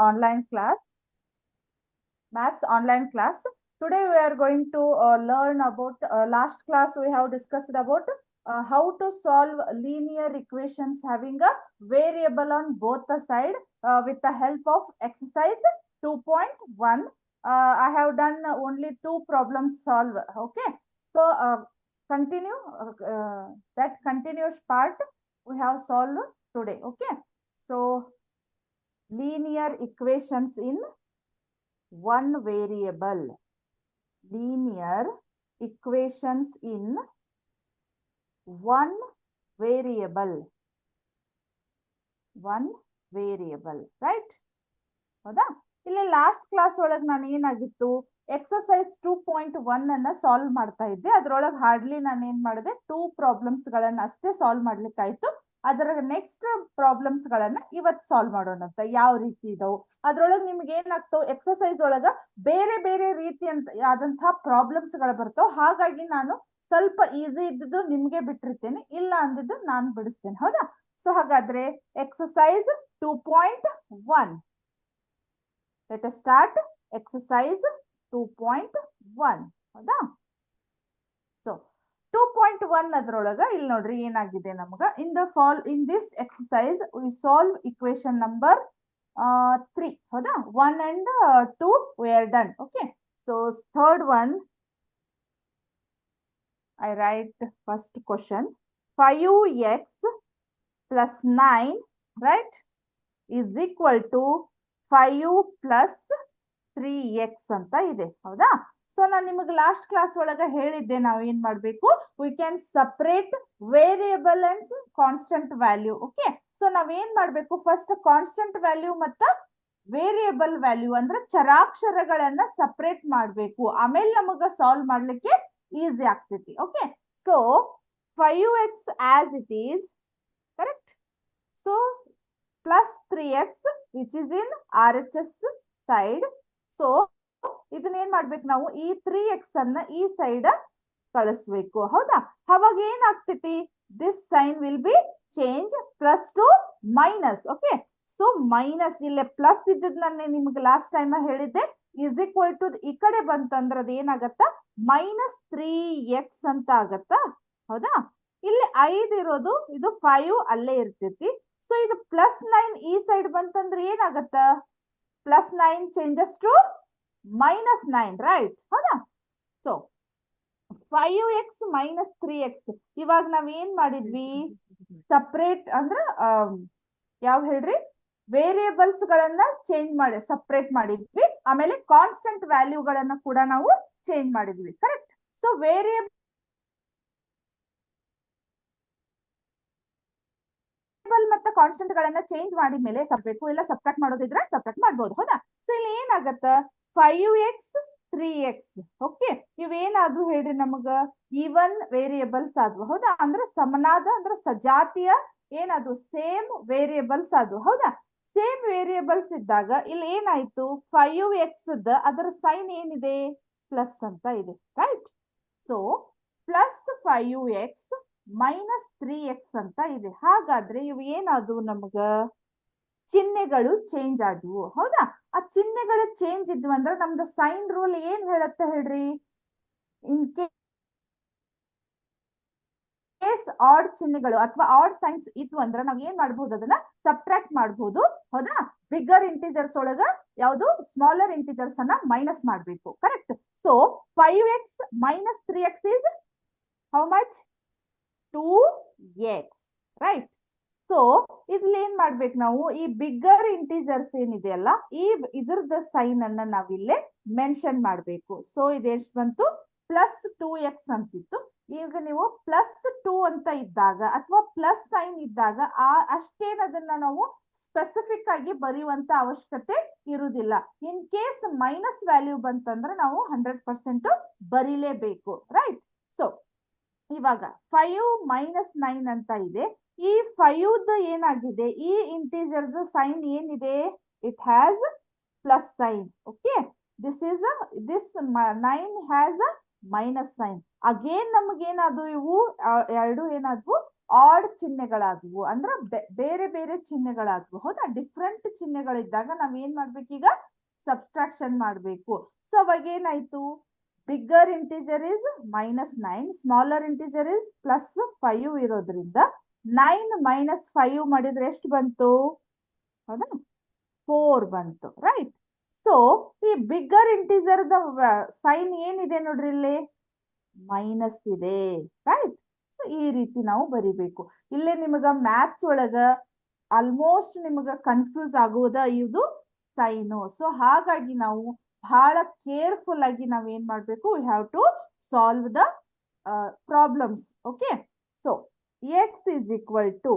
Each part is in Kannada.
online class. Maths online class. Today we are going to learn about last class we have discussed about how to solve linear equations having a variable on both the side with the help of exercise 2.1. I have done only 2 problems solve. Okay, so continue that continuous part we have solved today. Okay, so linear equations in one variable. Linear equations in one variable. One variable, right? ಹೌದಾ? ಇಲ್ಲಿ ಲಾಸ್ಟ್ ಕ್ಲಾಸ್ ಒಳಗೆ ನಾನು ಏನಾಗಿತ್ತು ಎಕ್ಸರ್ಸೈಸ್ 2.1 ಅನ್ನ ಸಾಲ್ವ್ ಮಾಡ್ತಾ ಇದ್ದೆ. ಅದ್ರೊಳಗೆ ಹಾರ್ಡ್ಲಿ ನಾನು ಏನ್ ಮಾಡಿದೆ 2 ಪ್ರಾಬ್ಲಮ್ಸ್ ಗಳನ್ನ ಅಷ್ಟೇ ಸಾಲ್ವ್ ಮಾಡ್ಲಿಕ್ಕಾಯ್ತು. ಅದರ ನೆಕ್ಸ್ಟ್ ಪ್ರಾಬ್ಲಮ್ಸ್ ಗಳನ್ನ ಇವತ್ತು ಸಾಲ್ವ್ ಮಾಡೋಣ ಅಂತ. ಯಾವ ರೀತಿ ಇದಾವು ಅದ್ರೊಳಗೆ ನಿಮ್ಗೆ ಏನಾಗ್ತಾವ ಎಕ್ಸರ್ಸೈಸ್ ಒಳಗ ಬೇರೆ ಬೇರೆ ರೀತಿ ಆದಂತಹ ಪ್ರಾಬ್ಲಮ್ಸ್ ಗಳು ಬರ್ತಾವ. ಹಾಗಾಗಿ ನಾನು ಸ್ವಲ್ಪ ಈಸಿ ಇದ್ದಿದ್ದು ನಿಮ್ಗೆ ಬಿಟ್ಟಿರ್ತೇನೆ, ಇಲ್ಲ ಅಂದಿದ್ದು ನಾನು ಬಿಡಿಸ್ತೇನೆ. ಹೌದಾ? ಸೊ ಹಾಗಾದ್ರೆ exercise 2.1. Let us start exercise 2.1. ಹೌದಾ? ಸೊ 2.1 ಅದ್ರೊಳಗ ಇಲ್ಲಿ ನೋಡ್ರಿ ಏನಾಗಿದೆ ನಮಗ. in this exercise we solve equation number 3. ಹೌದಾ? 1 and 2 we are done. Okay, so third one I write first question. 5x plus 9, right, is equal to 5 plus 3x ಅಂತ ಇದೆ. ಹೌದಾ? ಸೊ ನಾನು ನಿಮಗೆ ಲಾಸ್ಟ್ ಕ್ಲಾಸ್ ಒಳಗೆ ಹೇಳಿದ್ದೆ ನಾವು ಏನ್ ಮಾಡ್ಬೇಕು, we can separate variable and constant value. Okay, so ನಾವ್ ಏನ್ ಮಾಡ್ಬೇಕು, ಫಸ್ಟ್ ಕಾನ್ಸ್ಟೆಂಟ್ ವ್ಯಾಲ್ಯೂ ಮತ್ತ ವೇರಿಯಬಲ್ ವ್ಯಾಲ್ಯೂ ಅಂದ್ರೆ ಚರಾಕ್ಷರಗಳನ್ನ ಸಪರೇಟ್ ಮಾಡ್ಬೇಕು. ಆಮೇಲೆ ನಮಗ ಸಾಲ್ವ್ ಮಾಡ್ಲಿಕ್ಕೆ ಈಸಿ ಆಗ್ತೈತಿ. Okay, so 5x as it is, correct? So plus 3x which is in RHS side. So ಇದನ್ನ ಏನ್ ಮಾಡ್ಬೇಕು ನಾವು, ಈ 3x ಅನ್ನ ಈ ಸೈಡ್ ಕಳಿಸ್ಬೇಕು. ಹೌದಾ? ಅವಾಗ ಏನಾಗ್ತೈತಿ, this sign will be change plus to minus. Okay, so minus ಇಲ್ಲೇ ಪ್ಲಸ್ ಇದ್ದದ್ ನಾನು ನಿಮ್ಗೆ ಲಾಸ್ಟ್ ಟೈಮ್ ಹೇಳಿದ್ದೆ, ಇಸ್ ಈಕ್ವಲ್ ಟು ಈ ಕಡೆ ಬಂತಂದ್ರ ಅದ್ ಏನಾಗತ್ತ ಮೈನಸ್ 3x ಅಂತ ಆಗತ್ತ. ಹೌದಾ? ಇಲ್ಲಿ 5 ಇರೋದು, ಇದು 5 ಅಲ್ಲೇ ಇರ್ತೈತಿ. ಸೊ ಇದು ಪ್ಲಸ್ 9 ಈ ಸೈಡ್ ಬಂತಂದ್ರೆ ಏನಾಗತ್ತ, plus 9 changes to minus 9, right? ಹೌದಾ? ಸೊ 5x ಮೈನಸ್ 3x ಇವಾಗ ನಾವ್ ಏನ್ ಮಾಡಿದ್ವಿ, ಸಪರೇಟ್ ಅಂದ್ರ ಯಾವ ಹೇಳ್ರಿ, ವೇರಿಯೇಬಲ್ಸ್ ಗಳನ್ನ ಚೇಂಜ್ ಮಾಡಿ ಸಪರೇಟ್ ಮಾಡಿದ್ವಿ. ಆಮೇಲೆ ಕಾನ್ಸ್ಟೆಂಟ್ ವ್ಯಾಲ್ಯೂಗಳನ್ನ ಕೂಡ ನಾವು ಚೇಂಜ್ ಮಾಡಿದ್ವಿ. ಕರೆಕ್ಟ್? ಸೊ ವೇರಿಯೇಬಲ್ ಮತ್ತೆ ಕಾನ್ಸ್ಟೆಂಟ್ ಗಳನ್ನ ಚೇಂಜ್ ಮಾಡಿ ಮೇಲೆ ಸಬ್ಬೇಕು, ಇಲ್ಲ ಸಬ್ಟ್ರಾಕ್ಟ್ ಮಾಡೋದಿದ್ರೆ ಸಬ್ಟ್ರಾಕ್ಟ್ ಮಾಡ್ಬೋದು. ಹೌದಾ? ಸೊ ಇಲ್ಲಿ ಏನಾಗತ್ತ 5x 3x. ಓಕೆ, ಇವೇನಾದ್ವು ಹೇಳ್ರಿ ನಮಗ ಈವನ್ ವೇರಿಯೇಬಲ್ಸ್ ಆದ್ವು. ಹೌದಾ? ಅಂದ್ರೆ ಸಮನಾದ ಅಂದ್ರೆ ಸಜಾತಿಯ ಏನಾದ್ರು ಸೇಮ್ ವೇರಿಯೇಬಲ್ಸ್ ಆದ್ವು. ಹೌದಾ? ಸೇಮ್ ವೇರಿಯೇಬಲ್ಸ್ ಇದ್ದಾಗ ಇಲ್ಲಿ ಏನಾಯ್ತು, 5x ಅದರ ಸೈನ್ ಏನಿದೆ, ಪ್ಲಸ್ ಅಂತ ಇದೆ. Right? So plus 5x minus 3x ಅಂತ ಇದೆ. ಹಾಗಾದ್ರೆ ಇವು ಏನಾದ್ವು ನಮಗ ಚಿಹ್ನೆಗಳು ಚೇಂಜ್ ಆದ್ವು. ಹೌದಾ? ಆ ಚಿಹ್ನೆಗಳು ಚೇಂಜ್ ಇದ್ವು ಅಂದ್ರೆ ನಮ್ದು ಸೈನ್ ರೂಲ್ ಏನ್ ಹೇಳತ್ತ ಹೇಳ್ರಿ, ಇನ್ ಕೇಸ್ ಆಡ್ ಚಿಹ್ನೆಗಳು ಅಥವಾ ಆಡ್ ಸೈನ್ಸ್ ಇದ್ವು ಅಂದ್ರೆ ನಾವ್ ಏನ್ ಮಾಡ್ಬಹುದು, ಅದನ್ನ ಸಬ್ಟ್ರಾಕ್ಟ್ ಮಾಡ್ಬೋದು. ಹೌದಾ? ಬಿಗ್ಗರ್ ಇಂಟಿಜರ್ಸ್ ಒಳಗ ಯಾವುದು ಸ್ಮಾಲರ್ ಇಂಟಿಜರ್ಸ್ ಅನ್ನ ಮೈನಸ್ ಮಾಡ್ಬೇಕು. Correct? So 5x minus 3x is how much, 2x, right? So ಇಲ್ಲಿ ಏನ್ ಮಾಡ್ಬೇಕು ನಾವು, ಈ ಬಿಗ್ಗರ್ ಇಂಟಿಜರ್ಸ್ ಏನಿದೆಯಲ್ಲ ಇದ್ರದ ಸೈನ್ ಅನ್ನ ನಾವಿಲ್ಲೇ ಮೆನ್ಷನ್ ಮಾಡ್ಬೇಕು. ಸೊ ಇದೆಷ್ಟು ಬಂತು, ಪ್ಲಸ್ 2x ಅಂತಿತ್ತು. ಈಗ ನೀವು ಪ್ಲಸ್ 2 ಅಂತ ಇದ್ದಾಗ ಅಥವಾ ಪ್ಲಸ್ ಸೈನ್ ಇದ್ದಾಗ ಅಷ್ಟೇನ್ ಅದನ್ನ ನಾವು ಸ್ಪೆಸಿಫಿಕ್ ಆಗಿ ಬರೆಯುವಂತ ಅವಶ್ಯಕತೆ ಇರುವುದಿಲ್ಲ. ಇನ್ ಕೇಸ್ ಮೈನಸ್ ವ್ಯಾಲ್ಯೂ ಬಂತಂದ್ರೆ ನಾವು 100% ಬರೀಲೇಬೇಕು. ರೈಟ್? ಸೊ ಇವಾಗ 5 ಮೈನಸ್ 9 ಅಂತ ಇದೆ. ಈ 5 ಏನಾಗಿದೆ, ಈ ಇಂಟಿಜರ್ ಸೈನ್ ಏನಿದೆ, it has plus sign. Okay, this 9 has a minus sign. Again ನಮಗೇನಾದ್ವು ಇವು ಎರಡು ಏನಾದ್ವು ಆಡ್ ಚಿಹ್ನೆಗಳಾದವು ಅಂದ್ರೆ ಬೇರೆ ಬೇರೆ ಚಿಹ್ನೆಗಳಾದವು. ಹೌದಾ, ಡಿಫ್ರೆಂಟ್ ಚಿಹ್ನೆಗಳಿದ್ದಾಗ ನಾವ್ ಏನ್ ಮಾಡ್ಬೇಕೀಗ, ಸಬ್ಸ್ಟ್ರಾಕ್ಷನ್ ಮಾಡ್ಬೇಕು. ಸೊ ಅವಾಗ ಏನಾಯ್ತು, bigger integer is -9, smaller integer is +5 ಇರೋದ್ರಿಂದ 9 - 5 ಮಾಡಿದ್ರೆ ಎಷ್ಟು ಬಂತು, ಹೌದಾ 4 ಬಂತು, ರೈಟ್. ಸೊ ಈ ಬಿಗ್ಗರ್ ಇಂಟಿಜರ್ ಸೈನ್ ಏನಿದೆ ನೋಡ್ರಿ, ಇಲ್ಲಿ ಮೈನಸ್ ಇದೆ, ರೈಟ್. ಸೊ ಈ ರೀತಿ ನಾವು ಬರಿಬೇಕು. ಇಲ್ಲೇ ನಿಮಗ ಮ್ಯಾಥ್ಸ್ ಒಳಗ ಆಲ್ಮೋಸ್ಟ್ ನಿಮಗ ಕನ್ಫ್ಯೂಸ್ ಆಗುವುದ ಇದು ಸೈನು. ಸೊ ಹಾಗಾಗಿ ನಾವು ಬಹಳ ಕೇರ್ಫುಲ್ ಆಗಿ ನಾವ್ ಏನ್ ಮಾಡ್ಬೇಕು, we have to solve the problems. Okay, so X is equal to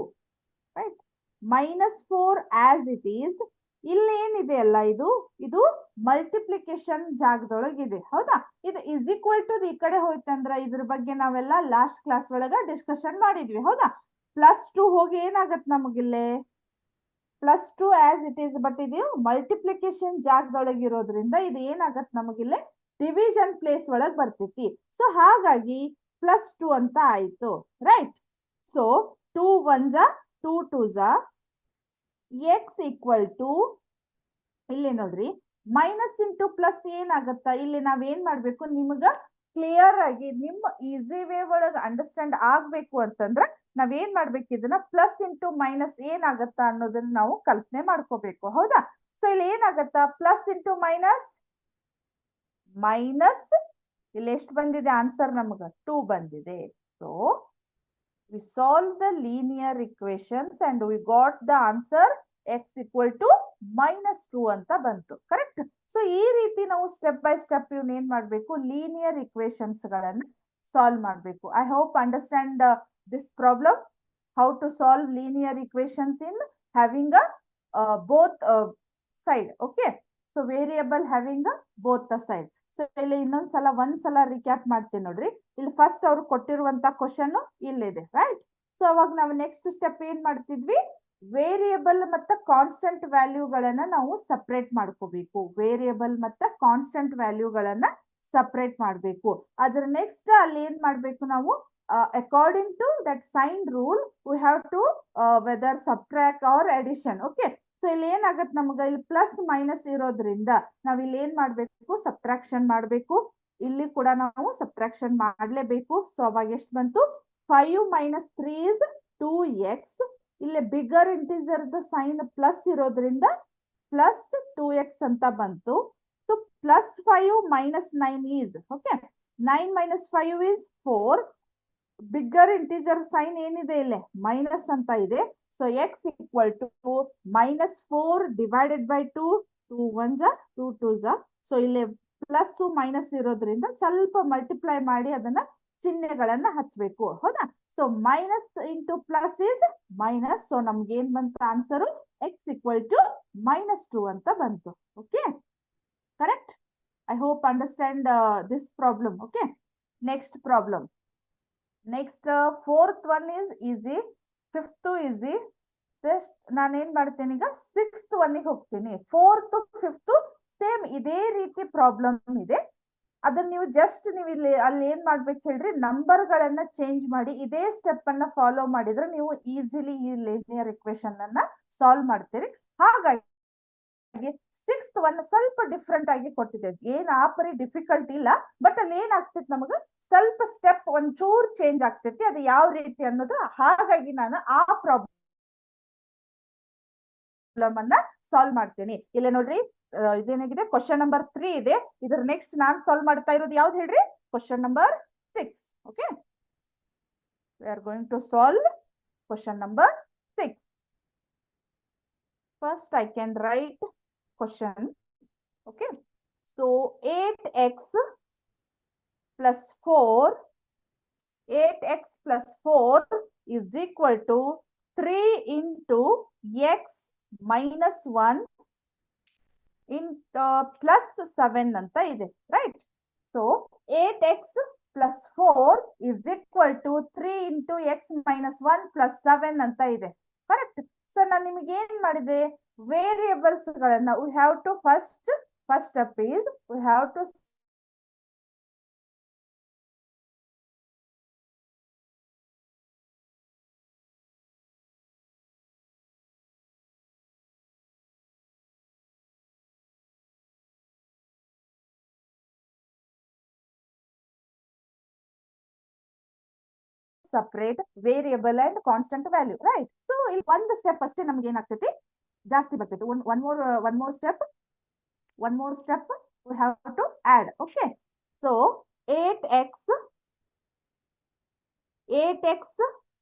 right -4 as it is. ಇಲ್ಲಿ ಏನಿದೆ ಅಲ್ಲ, ಇದು ಮಲ್ಟಿಪ್ಲಿಕೇಶನ್ ಜಾಗದೊಳಗಿದೆ. ಹೌದಾ, ಇದು ಇಸ್ ಈಕ್ವಲ್ ಟು ಈ ಕಡೆ ಹೋಯ್ತಂದ್ರ ಇದ್ರ ಬಗ್ಗೆ ನಾವೆಲ್ಲ ಲಾಸ್ಟ್ ಕ್ಲಾಸ್ ಒಳಗ ಡಿಸ್ಕಷನ್ ಮಾಡಿದ್ವಿ. ಹೌದಾ, +2 ಹೋಗಿ ಏನಾಗತ್ ನಮಗಿಲ್ಲೇ +2 ಆಸ್ ಇಟ್ ಈಸ್. ಬಟ್ ಇದು ಮಲ್ಟಿಪ್ಲಿಕೇಶನ್ ಜಾಗದೊಳಗಿರೋದ್ರಿಂದ ಇದು ಏನಾಗತ್ ನಮಗಿಲ್ಲೇ ಡಿವಿಷನ್ ಪ್ಲೇಸ್ ಒಳಗ್ ಬರ್ತೈತಿ. ಸೊ ಹಾಗಾಗಿ +2 ಅಂತ ಆಯ್ತು, right. So 2 1 2 2 X equal to ಇಲ್ಲಿ ನೋಡ್ರಿ ಮೈನಸ್ ಇಂಟು ಪ್ಲಸ್ ಏನಾಗತ್ತ, ಇಲ್ಲಿ ನಾವ್ ಏನ್ ಮಾಡ್ಬೇಕು, ನಿಮ್ಗ ಕ್ಲಿಯರ್ ಆಗಿ ನಿಮ್ಮ ಈಸಿ ವೇ ಒಳಗ ಅಂಡರ್ಸ್ಟ್ಯಾಂಡ್ ಆಗ್ಬೇಕು ಅಂತಂದ್ರ ನಾವ್ ಏನ್ ಮಾಡ್ಬೇಕು, ಇದನ್ನ ಪ್ಲಸ್ ಇಂಟು ಮೈನಸ್ ಏನಾಗತ್ತ ಅನ್ನೋದನ್ನ ನಾವು ಕಲ್ಪನೆ ಮಾಡ್ಕೋಬೇಕು. ಹೌದಾ, ಸೊ ಇಲ್ಲಿ ಏನಾಗತ್ತ, ಪ್ಲಸ್ ಇಂಟು ಮೈನಸ್ ಮೈನಸ್, ಇಲ್ಲಿ ಎಷ್ಟು ಬಂದಿದೆ ಆನ್ಸರ್, ನಮಗ 2 ಬಂದಿದೆ. So we solve the linear equations and we got the answer x equal to -2 ಅಂತ ಬಂತು, ಕರೆಕ್ಟ್. ಸೊ ಈ ರೀತಿ ನಾವು ಸ್ಟೆಪ್ ಬೈ ಸ್ಟೆಪ್ ಇವ್ನ ಏನ್ ಮಾಡ್ಬೇಕು, ಲೀನಿಯರ್ ಇಕ್ವೇಶನ್ಸ್ ಗಳನ್ನ ಸಾಲ್ವ್ ಮಾಡ್ಬೇಕು. I hope understand this problem, how to solve linear equations in having both side. Okay, so variable having both the side. So ಇಲ್ಲಿ ಒಂದ್ಸಲ ರಿಕ್ಯಾಪ್ ಮಾಡ್ತೀನಿ ನೋಡ್ರಿ. ಇಲ್ಲಿ ಫಸ್ಟ್ ಅವ್ರು ಕೊಟ್ಟಿರುವಂತ ಕ್ವಶನ್ ಇಲ್ಲಿದೆ, ರೈಟ್. ಸೊ ಅವಾಗ ನಾವು ನೆಕ್ಸ್ಟ್ ಸ್ಟೆಪ್ ಏನ್ ಮಾಡ್ತಿದ್ವಿ, ವೇರಿಯಬಲ್ ಮತ್ತೆ ಕಾನ್ಸ್ಟೆಂಟ್ ವ್ಯಾಲ್ಯೂಗಳನ್ನ ನಾವು ಸಪರೇಟ್ ಮಾಡ್ಕೋಬೇಕು. ವೇರಿಯಬಲ್ ಮತ್ತೆ ಕಾನ್ಸ್ಟೆಂಟ್ ವ್ಯಾಲ್ಯೂಗಳನ್ನ ಸಪರೇಟ್ ಮಾಡ್ಬೇಕು. ಅದ್ರ ನೆಕ್ಸ್ಟ್ ಅಲ್ಲಿ ಏನ್ ಮಾಡ್ಬೇಕು ನಾವು, according to that sign rule we have to whether subtract or addition. Okay, so ಇಲ್ಲಿ ಏನಾಗತ್ತೆ, ನಮ್ಗ ಇಲ್ಲಿ ಪ್ಲಸ್ ಮೈನಸ್ ಇರೋದ್ರಿಂದ ನಾವ್ ಇಲ್ಲಿ ಏನ್ ಮಾಡ್ಬೇಕು, ಸಬ್ಟ್ರಾಕ್ಷನ್ ಮಾಡ್ಬೇಕು. ಇಲ್ಲಿ ಕೂಡ ನಾವು ಸಬ್ಟ್ರಾಕ್ಷನ್ ಮಾಡ್ಲೇಬೇಕು. ಸೊ ಅವಾಗ ಎಷ್ಟು ಬಂತು, 5 - 3 is 2x. ಇಲ್ಲಿ ಬಿಗರ್ ಇಂಟಿಜರ್ ಸೈನ್ ಪ್ಲಸ್ ಇರೋದ್ರಿಂದ +2x ಅಂತ ಬಂತು. So +5 - 9 is okay, 9 - 5 is 4. Bigger integer sign ಏನಿದೆ ಇಲ್ಲಿ ಮೈನಸ್ ಅಂತ ಇದೆ. So X equal to -4 divided by 2, 2 1 2 2 so ಇಲ್ಲಿ ಪ್ಲಸ್ ಮೈನಸ್ ಇರೋದ್ರಿಂದ ಸ್ವಲ್ಪ ಮಲ್ಟಿಪ್ಲೈ ಮಾಡಿ ಅದನ್ನ ಚಿಹ್ನೆಗಳನ್ನ ಹಚ್ಬೇಕು. ಹೌದಾ, so minus into plus is minus. So ನಮ್ಗೆ ಏನ್ ಬಂತು ಆನ್ಸರ್, ಎಕ್ಸ್ ಈಕ್ವಲ್ ಟು -2 ಅಂತ ಬಂತು. Okay, correct. I hope understand this problem. Okay, next problem. Next fourth one is easy, fifth easy. ನಾನು ಏನ್ ಮಾಡ್ತೇನೆ ಈಗ, ಸಿಕ್ಸ್ತ್ ಒನ್ನಿಗೆ ಹೋಗ್ತೀನಿ. ಫೋರ್ತ್ ಫಿಫ್ತ್ ಸೇಮ್ ಇದೇ ರೀತಿ ಪ್ರಾಬ್ಲಮ್ ಇದೆ. ಅದನ್ನ ನೀವು ಜಸ್ಟ್ ನೀವು ಇಲ್ಲಿ ಅಲ್ಲಿ ಏನ್ ಮಾಡ್ಬೇಕು ಹೇಳ್ರಿ, ನಂಬರ್ ಗಳನ್ನ ಚೇಂಜ್ ಮಾಡಿ ಇದೇ ಸ್ಟೆಪ್ ಅನ್ನ ಫಾಲೋ ಮಾಡಿದ್ರೆ ನೀವು ಈಸಿಲಿ ಈ ಲೀನಿಯರ್ ಇಕ್ವೇಶನ್ ಅನ್ನ ಸಾಲ್ವ್ ಮಾಡ್ತೀರಿ. ಹಾಗಾಗಿ ಸಿಕ್ಸ್ತ್ ಒನ್ ಸ್ವಲ್ಪ ಡಿಫ್ರೆಂಟ್ ಆಗಿ ಕೊಟ್ಟಿದೆ. ಏನ್ ಆ ಪರಿ ಡಿಫಿಕಲ್ಟ್ ಇಲ್ಲ, ಬಟ್ ಅಲ್ಲಿ ಏನಾಗ್ತೈತಿ, ನಮಗ ಸ್ವಲ್ಪ ಸ್ಟೆಪ್ ಒಂಚೂರ್ ಚೇಂಜ್ ಆಗ್ತೈತಿ. ಅದು ಯಾವ ರೀತಿ ಅನ್ನೋದು, ಹಾಗಾಗಿ ನಾನು ಆ ಪ್ರಾಬ್ಲಮ್ ಅನ್ನ ಸಾಲ್ವ್ ಮಾಡ್ತೀನಿ. ಇಲ್ಲ ನೋಡ್ರಿ, ಇದೇನಾಗಿದೆ, ಕ್ವಶನ್ ನಂಬರ್ 3 ಇದೆ. ಇದ್ರ ನೆಕ್ಸ್ಟ್ ನಾನ್ ಸಾಲ್ವ್ ಮಾಡ್ತಾ ಇರೋದು ಯಾವ್ದು ಹೇಳ್ರಿ, question number 6. Okay, we are going to solve question number 6. First I can write question. Okay, so 8x plus 4 is equal to 3 into x minus 1 plus 7 ಅಂತ ಇದೆ, right. So 8x plus 4 is equal to 3 into x minus 1 plus 7 ಅಂತ ಇದೆ, ಕರೆಕ್ಟ್. ಸೊ ನಾನು ನಿಮಗೆ ಏನ್ ಮಾಡಿದೆ, ವೇರಿಯಬಲ್ಸ್ ಗಳನ್ನ we have to first step is we have to separate variable and constant value, right? So ಇಲ್ಲಿ ಒಂದು ಸ್ಟೆಪ್ ಅಷ್ಟೇ ನಮ್ಗೆ ಏನಾಗ್ತೈತಿ ಜಾಸ್ತಿ ಬರ್ತೈತಿ. one more step we have to add. Okay, so 8x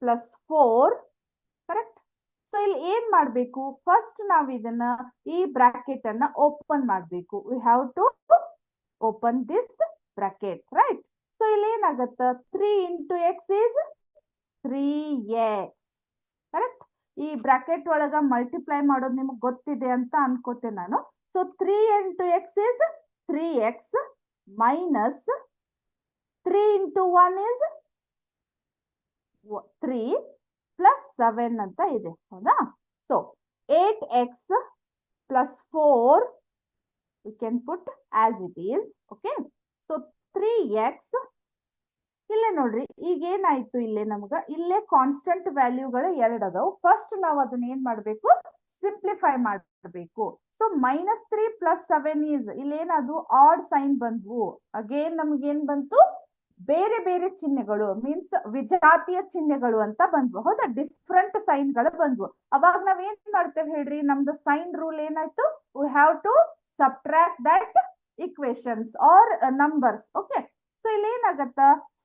plus 4, correct? So ಇಲ್ಲಿ ಏನ್ ಮಾಡ್ಬೇಕು, ಫಸ್ಟ್ ನಾವ್ ಇದನ್ನ ಈ ಬ್ರಾಕೆಟ್ ಅನ್ನ ಓಪನ್ ಮಾಡ್ಬೇಕು. We have to open this bracket, right? So ಇಲ್ಲಿ ಏನಾಗತ್ತ, 3 into x is 3x, correct? ಈ ಬ್ರಾಕೆಟ್ ಒಳಗ ಮಲ್ಟಿಪ್ಲೈ ಮಾಡೋದು ನಿಮ್ಗೆ ಗೊತ್ತಿದೆ ಅಂತ ಅನ್ಕೋತೇನೆ ನಾನು. So 3 into x is 3x minus 3 into 1 is 3 plus 7 ಅಂತ ಇದೆ, ಹೌದಾ? So 8x plus 4 we can put as it is. Okay, so 3x ಇಲ್ಲೇ ನೋಡ್ರಿ, ಈಗ ಏನಾಯ್ತು, ಇಲ್ಲೇ ನಮ್ಗ ಇಲ್ಲೇ ಕಾನ್ಸ್ಟೆಂಟ್ ವ್ಯಾಲ್ಯೂಗಳು 2 ಅದಾವ. ಫಸ್ಟ್ ನಾವು ಅದನ್ನ ಏನ್ ಮಾಡ್ಬೇಕು, ಸಿಂಪ್ಲಿಫೈ ಮಾಡಬೇಕು. ಸೊ -3 plus 7 is ಇಲ್ಲೇನದು ಆಡ್ ಸೈನ್ ಬಂದ್ವು. ಅಗೇನ್ ನಮ್ಗೆ ಏನ್ ಬಂತು, ಬೇರೆ ಬೇರೆ ಚಿಹ್ನೆಗಳು, ಮೀನ್ಸ್ ವಿಜಾತಿಯ ಚಿಹ್ನೆಗಳು ಅಂತ ಬಂದ್ವು, ಹೌದಾ? ಡಿಫ್ರೆಂಟ್ ಸೈನ್ ಗಳು ಬಂದ್ವು. ಅವಾಗ ನಾವ್ ಏನ್ ಮಾಡ್ತೇವೆ ಹೇಳ್ರಿ, ನಮ್ದು ಸೈನ್ ರೂಲ್ ಏನಾಯ್ತು, we have to subtract that equations or numbers. Okay, so ಇಲ್ಲಿ ಏನಾಗತ್ತ,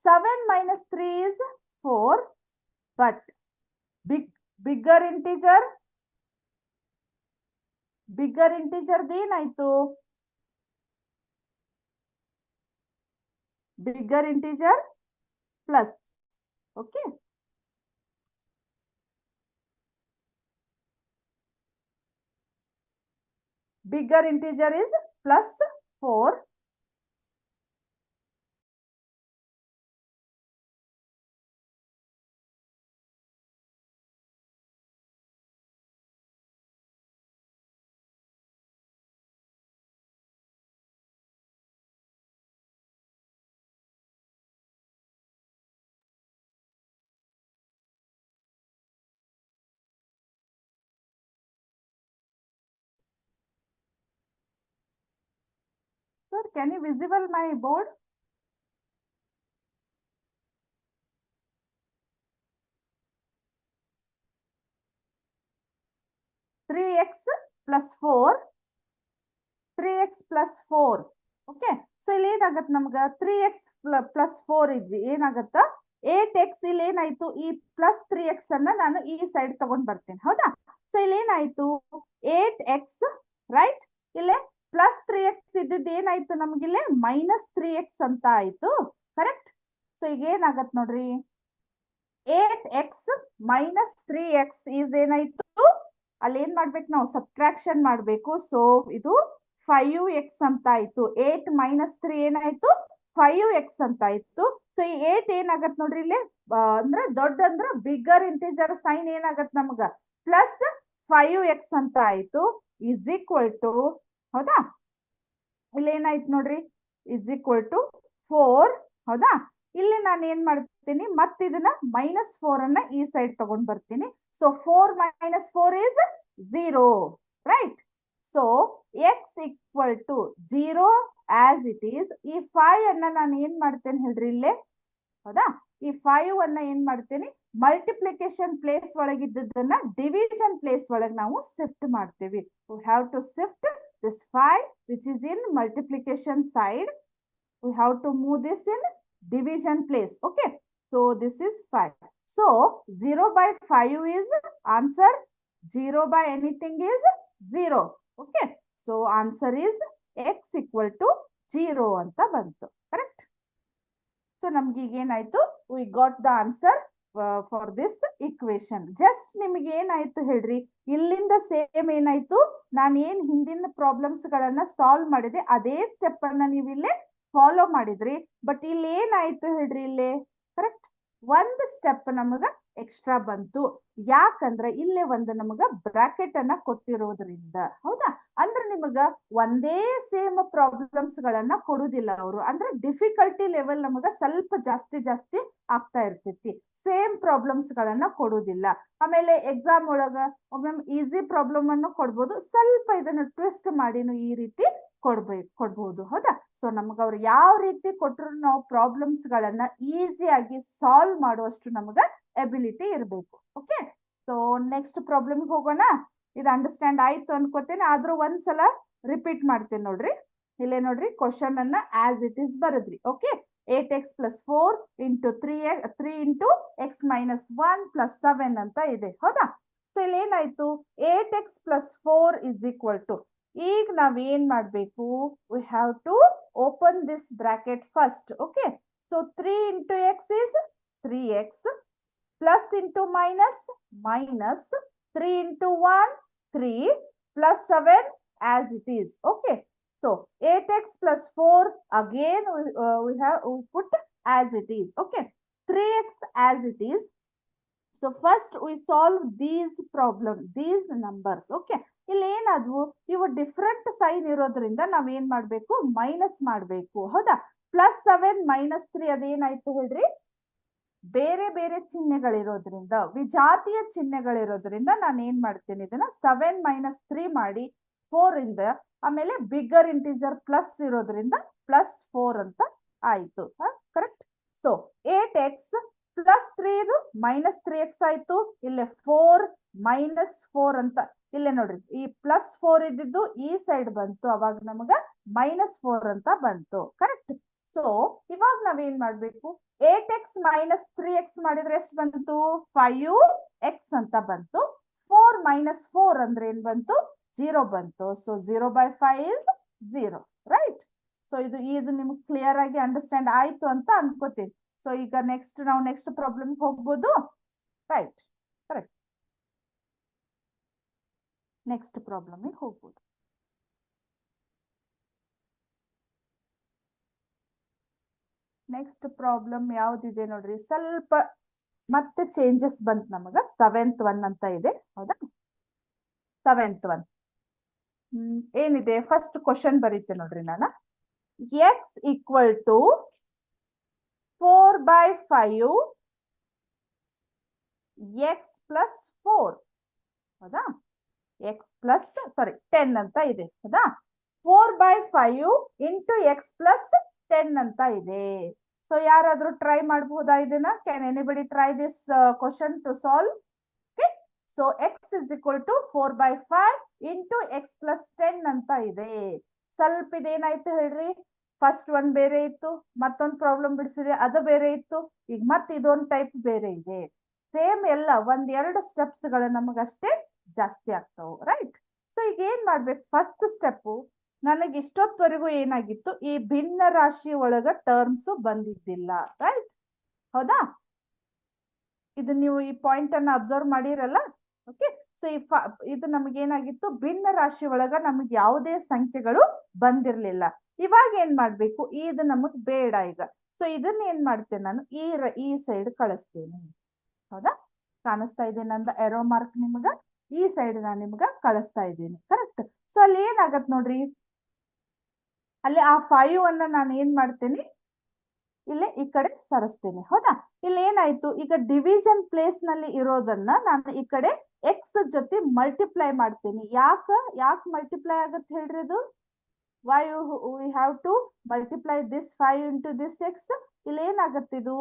7 minus 3 is 4, but bigger integer ಏನಾಯ್ತು, bigger integer plus. Okay, bigger integer is plus 4. Sir, can you visible my board? (3x plus 4). 3x plus 4. Okay, so ಇಲ್ಲಿ ಏನಾಗತ್ತೆ ನಮ್ಗ, 3x plus 4 ಇದ್ವಿ, ಏನಾಗತ್ತ 8x. ಇಲ್ಲಿ ಏನಾಯ್ತು, ಈ ಪ್ಲಸ್ 3x ಅನ್ನ ನಾನು ಈ ಸೈಡ್ ತಗೊಂಡ್ ಬರ್ತೇನೆ, ಹೌದಾ? ಸೊ ಇಲ್ಲಿ ಏನಾಯ್ತು, 8x, ರೈಟ್? ಇಲ್ಲೇ ಪ್ಲಸ್ 3x ಇದ್ದಿದ್ದು ಏನಾಯ್ತು ನಮ್ಗಿಲ್ಲೇ -3x ಅಂತ ಆಯ್ತು, ಕರೆಕ್ಟ್? ಸೊ ಈಗ ಏನಾಗತ್ ನೋಡ್ರಿ, 8x minus 3x is ಏನಾಯ್ತು, ಅಲ್ಲಿ ಏನ್ ಮಾಡ್ಬೇಕು ನಾವು, ಸಬ್ಟ್ರಾಕ್ಷನ್ ಮಾಡ್ಬೇಕು. ಸೊ ಇದು 5x ಅಂತ ಆಯ್ತು. 8 minus 3 ಏನಾಯ್ತು, 5x ಅಂತ ಆಯ್ತು. ಸೊ ಈ 8 ಏನಾಗತ್ ನೋಡ್ರಿ, ಇಲ್ಲಿ ಅಂದ್ರೆ ದೊಡ್ಡ ಅಂದ್ರ ಬಿಗರ್ ಇಂಟಿಜರ್ ಸೈನ್ ಏನಾಗತ್ ನಮ್ಗ, ಪ್ಲಸ್ 5x ಅಂತ ಆಯ್ತು, ಇಸ್ ಈಕ್ವಲ್ ಟು, ಹೌದಾ? ಇಲ್ಲಿ ಏನಾಯ್ತು ನೋಡ್ರಿ, ಇಸ್ ಈಕ್ವಲ್ ಟು 4, ಹೌದಾ? ಇಲ್ಲಿ ನಾನು ಏನ್ ಮಾಡ್ತೀನಿ, ಮತ್ತೆ ಇದನ್ನ -4 ಅನ್ನ ಈ ಸೈಡ್ ತಗೊಂಡ್ ಬರ್ತೀನಿ. So 4 minus 4 is 0, right? So x equal to 0 as it is. ಈ 5 ಅನ್ನ ನಾನು ಏನ್ ಮಾಡ್ತೇನೆ ಹೇಳ್ರಿ ಇಲ್ಲೇ, ಹೌದಾ? ಈ 5 ಅನ್ನ ಏನ್ ಮಾಡ್ತೇನೆ, ಮಲ್ಟಿಪ್ಲಿಕೇಶನ್ ಪ್ಲೇಸ್ ಒಳಗಿದ್ದನ್ನ ಡಿವಿಷನ್ ಪ್ಲೇಸ್ ಒಳಗೆ ನಾವು ಶಿಫ್ಟ್ ಮಾಡ್ತೇವೆ. we have to shift this 5 which is in multiplication side, we have to move this in division place. Okay, so this is 5. So 0 by 5 is answer, 0 by anything is 0. Okay, so answer is x equal to 0 ಅಂತ ಬಂತು, ಕರೆಕ್ಟ್? ಸೊ ನಮ್ಗೆ ಈಗ ಏನಾಯ್ತು, we got the answer for this equation. Just ನಿಮ್ಗೆ ಏನಾಯ್ತು ಹೇಳ್ರಿ, ಇಲ್ಲಿಂದ ಸೇಮ್ ಏನಾಯ್ತು, ನಾನು ಏನ್ ಹಿಂದಿನ ಪ್ರಾಬ್ಲಮ್ಸ್ ಗಳನ್ನ ಸಾಲ್ವ್ ಮಾಡಿದೆ ಅದೇ ಸ್ಟೆಪ್ ಅನ್ನ ನೀವು ಇಲ್ಲೇ ಫಾಲೋ ಮಾಡಿದ್ರಿ. ಬಟ್ ಇಲ್ಲಿ ಏನಾಯ್ತು ಹೇಳ್ರಿ, ಇಲ್ಲೇ ಕರೆಕ್ಟ್ ಒಂದು ಸ್ಟೆಪ್ ನಮಗ ಎಕ್ಸ್ಟ್ರಾ ಬಂತು. ಯಾಕಂದ್ರೆ ಇಲ್ಲೇ ಒಂದು ನಮಗ ಬ್ರಾಕೆಟ್ ಅನ್ನ ಕೊಟ್ಟಿರೋದ್ರಿಂದ, ಹೌದಾ? ಅಂದ್ರೆ ನಿಮಗ ಒಂದೇ ಸೇಮ್ ಪ್ರಾಬ್ಲಮ್ಸ್ ಗಳನ್ನ ಕೊಡುದಿಲ್ಲ ಅವರು, ಅಂದ್ರೆ ಡಿಫಿಕಲ್ಟಿ ಲೆವೆಲ್ ನಮಗ ಸ್ವಲ್ಪ ಜಾಸ್ತಿ ಆಗ್ತಾ ಇರ್ತೈತಿ. ಸೇಮ್ ಪ್ರಾಬ್ಲಮ್ಸ್ ಗಳನ್ನ ಕೊಡುದಿಲ್ಲ. ಆಮೇಲೆ ಎಕ್ಸಾಮ್ ಒಳಗ ಒಮ್ಮೊಮ್ಮೆ ಈಸಿ ಪ್ರಾಬ್ಲಮ್ ಅನ್ನು ಕೊಡ್ಬೋದು, ಸ್ವಲ್ಪ ಇದನ್ನ ಟ್ವಿಸ್ಟ್ ಮಾಡಿನೂ ಈ ರೀತಿ ಕೊಡ್ಬಹುದು, ಹೌದಾ? ಸೊ ನಮ್ಗೆ ಅವ್ರು ಯಾವ ರೀತಿ ಕೊಟ್ಟರು ನಾವು ಪ್ರಾಬ್ಲಮ್ಸ್ ಗಳನ್ನ ಈಸಿಯಾಗಿ ಸಾಲ್ವ್ ಮಾಡುವಷ್ಟು ನಮ್ಗೆ ಎಬಿಲಿಟಿ ಇರಬೇಕು. ಓಕೆ, ಸೊ ನೆಕ್ಸ್ಟ್ ಪ್ರಾಬ್ಲಮ್ ಹೋಗೋಣ. ಇದು ಅಂಡರ್ಸ್ಟ್ಯಾಂಡ್ ಆಯ್ತು ಅನ್ಕೋತೇನೆ, ಆದ್ರೂ ಒಂದ್ಸಲ ರಿಪೀಟ್ ಮಾಡ್ತೇನೆ ನೋಡ್ರಿ. ಇಲ್ಲೇ ನೋಡ್ರಿ, ಕ್ವಶನ್ ಅನ್ನ ಆಸ್ ಇಟ್ ಇಸ್ ಬರದ್ರಿ. Okay, 8x plus 4 into 3 into x minus 1 plus 7 ಅಂತ ಇದೆ. ಹೌದಾ? ಸೊ ಇಲ್ಲಿ ಏನಾಯ್ತು, 8x plus 4 is equal to, ಈಗ ನಾವ್ ಏನ್ ಮಾಡ್ಬೇಕು, we have to open this bracket first. Okay, so 3 into x is 3x, plus into minus minus, 3 into 1 3 plus 7 as it is. Okay, so 8x plus 4 again we put as it is. Okay, 3x as it is. So first we solve these problem, these numbers. Okay, ಇಲ್ಲಿ ಏನಾದ್ವು, ಇವು ಡಿಫ್ರೆಂಟ್ ಸೈನ್ ಇರೋದ್ರಿಂದ ನಾವ್ ಏನ್ ಮಾಡ್ಬೇಕು, ಮೈನಸ್ ಮಾಡ್ಬೇಕು. ಹೌದಾ? ಪ್ಲಸ್ 7 ಮೈನಸ್ 3 ಅದೇನಾಯ್ತು ಹೇಳ್ರಿ, ಬೇರೆ ಬೇರೆ ಚಿಹ್ನೆಗಳಿರೋದ್ರಿಂದ, ವಿಜಾತಿಯ ಚಿಹ್ನೆಗಳಿರೋದ್ರಿಂದ ನಾನು ಏನ್ ಮಾಡ್ತೇನೆ, ಇದನ್ನ 7 ಮೈನಸ್ 3 ಮಾಡಿ 4 ಇಂದ, ಆಮೇಲೆ ಬಿಗ್ಗರ್ ಇಂಟಿಜರ್ ಪ್ಲಸ್ ಇರೋದ್ರಿಂದ ಪ್ಲಸ್ 4 ಅಂತ ಆಯ್ತು. ಕರೆಕ್ಟ್? ಸೊ 8x ಪ್ಲಸ್ 3 ಇದು ಮೈನಸ್ 3x ಆಯ್ತು. ಇಲ್ಲೇ 4 ಮೈನಸ್ 4 ಅಂತ, ಇಲ್ಲೇ ನೋಡ್ರಿ, ಈ ಪ್ಲಸ್ 4 ಇದ್ದಿದ್ದು ಈ ಸೈಡ್ ಬಂತು, ಅವಾಗ ನಮಗ ಮೈನಸ್ 4 ಅಂತ ಬಂತು. ಕರೆಕ್ಟ್? ಸೊ ಇವಾಗ ನಾವೇನ್ ಮಾಡ್ಬೇಕು, 8x ಮೈನಸ್ 3x ಮಾಡಿದ್ರೆ ಎಷ್ಟು ಬಂತು, 5x ಅಂತ ಬಂತು. 4 ಮೈನಸ್ 4 ಅಂದ್ರೆ ಏನ್ ಬಂತು, 0 ಬಂತು. So 0/5 is 0. ರೈಟ್? ಸೊ ಇದು ನಿಮ್ಗೆ ಕ್ಲಿಯರ್ ಆಗಿ ಅಂಡರ್ಸ್ಟ್ಯಾಂಡ್ ಆಯ್ತು ಅಂತ ಅನ್ಕೋತೀನಿ. ಸೊ ಈಗ ನಾವು ನೆಕ್ಸ್ಟ್ ಪ್ರಾಬ್ಲಮ್ ಹೋಗ್ಬೋದು. ರೈಟ್? ಕರೆಕ್ಟ್, ನೆಕ್ಸ್ಟ್ ಪ್ರಾಬ್ಲಮ್ ಹೋಗ್ಬೋದು. ನೆಕ್ಸ್ಟ್ ಪ್ರಾಬ್ಲಮ್ ಯಾವ್ದಿದೆ ನೋಡ್ರಿ, ಸ್ವಲ್ಪ ಮತ್ತೆ ಚೇಂಜಸ್ ಬಂತು ನಮಗ. 7th one ಅಂತ ಇದೆ. ಹೌದಾ? 7th one ಏನಿದೆ, ಫಸ್ಟ್ ಕ್ವಶನ್ ಬರೀತೆ ನೋಡ್ರಿ ನಾನು. x equal to 4/5 x plus 4. ಹೌದಾ? x plus 10 ಅಂತ ಇದೆ. ಹೌದಾ? 4/5 ಇಂಟು x plus 10 ಅಂತ ಇದೆ. ಸೊ ಯಾರಾದ್ರೂ ಟ್ರೈ ಮಾಡಬಹುದಾ ಇದನ್ನ? Can anybody try this question to solve? Okay, so x is equal to 4/5 into x plus 10 ಅಂತ ಇದೆ. ಸ್ವಲ್ಪ ಇದೇನಾಯ್ತು ಹೇಳ್ರಿ, ಫಸ್ಟ್ ಒನ್ ಬೇರೆ ಇತ್ತು, ಮತ್ತೊಂದು ಪ್ರಾಬ್ಲಮ್ ಬಿಡಿಸಿದ್ರೆ ಅದು ಬೇರೆ ಇತ್ತು, ಈಗ ಮತ್ತೆ ಇದೊಂದು ಟೈಪ್ ಬೇರೆ ಇದೆ. ಸೇಮ್ ಎಲ್ಲ ಒಂದೆರಡು ಸ್ಟೆಪ್ಸ್ ಗಳು ನಮಗಷ್ಟೇ ಜಾಸ್ತಿ ಆಗ್ತಾವು. ರೈಟ್? ಸೊ ಈಗ ಏನ್ ಮಾಡ್ಬೇಕು, ಫಸ್ಟ್ ಸ್ಟೆಪ್, ನನಗೆ ಇಷ್ಟೊತ್ತವರೆಗೂ ಏನಾಗಿತ್ತು, ಈ ಭಿನ್ನ ರಾಶಿ ಒಳಗ ಟರ್ಮ್ಸ್ ಬಂದಿದ್ದಿಲ್ಲ. ರೈಟ್? ಹೌದಾ? ಇದು ನೀವು ಈ ಪಾಯಿಂಟ್ ಅನ್ನ ಅಬ್ಸರ್ವ್ ಮಾಡಿರಲ್ಲ. ಓಕೆ, ಸೊ ಇದು ನಮಗೇನಾಗಿತ್ತು, ಭಿನ್ನ ರಾಶಿ ಒಳಗ ನಮಗೆ ಯಾವುದೇ ಸಂಖ್ಯೆಗಳು ಬಂದಿರ್ಲಿಲ್ಲ. ಇವಾಗ ಏನ್ ಮಾಡ್ಬೇಕು, ಇದು ನಮಗ್ ಬೇಡ ಈಗ. ಸೊ ಇದನ್ನ ಏನ್ ಮಾಡ್ತೇನೆ ನಾನು, ಈ ಸೈಡ್ ಕಳಿಸ್ತೇನೆ. ಹೌದಾ? ಕಾಣಿಸ್ತಾ ಇದೆ ನಂದ ಎರೋ ಮಾರ್ಕ್ ನಿಮ್ಗ? ಈ ಸೈಡ್ ನಾನು ನಿಮ್ಗ ಕಳಿಸ್ತಾ ಇದ್ದೀನಿ. ಕರೆಕ್ಟ್? ಸೊ ಅಲ್ಲಿ ಏನಾಗತ್ ನೋಡ್ರಿ, ಅಲ್ಲಿ ಆ 5 ಅನ್ನ ನಾನು ಏನ್ ಮಾಡ್ತೇನೆ, ಇಲ್ಲೇ ಈ ಕಡೆ ಸರಿಸ್ತೇನೆ. ಹೌದಾ? ಇಲ್ಲಿ ಏನಾಯ್ತು, ಈಗ ಡಿವಿಷನ್ ಪ್ಲೇಸ್ ನಲ್ಲಿ ಇರೋದನ್ನ ನಾನು ಈ ಕಡೆ ಎಕ್ಸ್ ಜೊತೆ ಮಲ್ಟಿಪ್ಲೈ ಮಾಡ್ತೇನೆ. ಯಾಕೆ ಮಲ್ಟಿಪ್ಲೈ ಆಗತ್ತೆ ಹೇಳ್ರಿ ಇದು? why we have to multiply this 5 into this x? ಇಲ್ಲಿ ಏನಾಗತ್ತೆ, ಇದು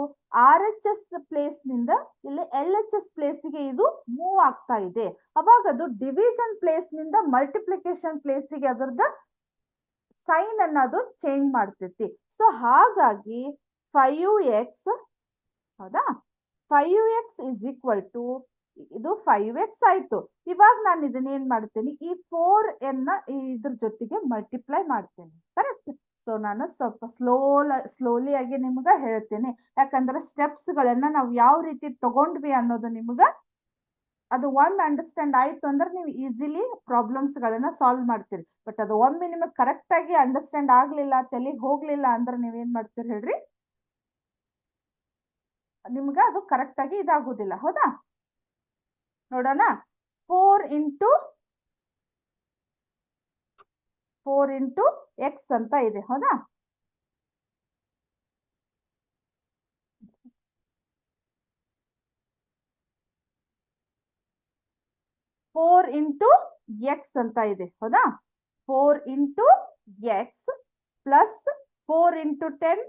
RHS ಪ್ಲೇಸ್ ನಿಂದ ಇಲ್ಲಿ LHS ಪ್ಲೇಸ್ ಗೆ ಇದು ಮೂವ್ ಆಗ್ತಾ ಇದೆ. ಅವಾಗ ಅದು ಡಿವಿಷನ್ ಪ್ಲೇಸ್ ನಿಂದ ಮಲ್ಟಿಪ್ಲಿಕೇಶನ್ ಪ್ಲೇಸ್ ಗೆ ಅದರದ ಸೈನ್ ಅನ್ನ ಅದು ಚೇಂಜ್ ಮಾಡ್ತೈತಿ. ಸೊ ಹಾಗಾಗಿ 5x, ಹೌದಾ, 5x is equal to, ಇದು 5x ಆಯ್ತು. ಇವಾಗ ನಾನು ಇದನ್ನ ಏನ್ ಮಾಡ್ತೇನೆ, ಈ 4 ಇದ್ರ ಜೊತೆಗೆ ಮಲ್ಟಿಪ್ಲೈ ಮಾಡ್ತೇನೆ. ಕರೆಕ್ಟ್? ಸೊ ನಾನು ಸ್ವಲ್ಪ ಸ್ಲೋಲಿ ಆಗಿ ನಿಮ್ಗ ಹೇಳ್ತೇನೆ, ಯಾಕಂದ್ರೆ ಸ್ಟೆಪ್ಸ್ ಗಳನ್ನ ನಾವು ಯಾವ ರೀತಿ ತಗೊಂಡ್ವಿ ಅನ್ನೋದು ನಿಮ್ಗ ಅದು ಒಮ್ಮೆ ಅಂಡರ್ಸ್ಟ್ಯಾಂಡ್ ಆಯ್ತು ಅಂದ್ರೆ ನೀವು ಈಸಿಲಿ ಪ್ರಾಬ್ಲಮ್ಸ್ ಗಳನ್ನ ಸಾಲ್ವ್ ಮಾಡ್ತೀರಿ. ಬಟ್ ಅದು ಒಮ್ಮೆ ನಿಮಗೆ ಕರೆಕ್ಟ್ ಆಗಿ ಅಂಡರ್ಸ್ಟ್ಯಾಂಡ್ ಆಗ್ಲಿಲ್ಲ, ತಲೆಗೆ ಹೋಗ್ಲಿಲ್ಲ ಅಂದ್ರೆ ನೀವೇನ್ ಮಾಡ್ತೀರಿ ಹೇಳ್ರಿ, ನಿಮ್ಗ ಅದು ಕರೆಕ್ಟ್ ಆಗಿ ಇದಾಗುದಿಲ್ಲ. ಹೌದಾ? ನೋಡೋಣ. 4 ಇಂಟು ಎಕ್ಸ್ ಅಂತ ಇದೆ. ಹೌದಾ? ಫೋರ್ ಇಂಟು ಎಕ್ಸ್ ಅಂತ ಇದೆ. ಹೌದಾ? 4 ಇಂಟು ಎಕ್ಸ್ ಪ್ಲಸ್ 4 into 10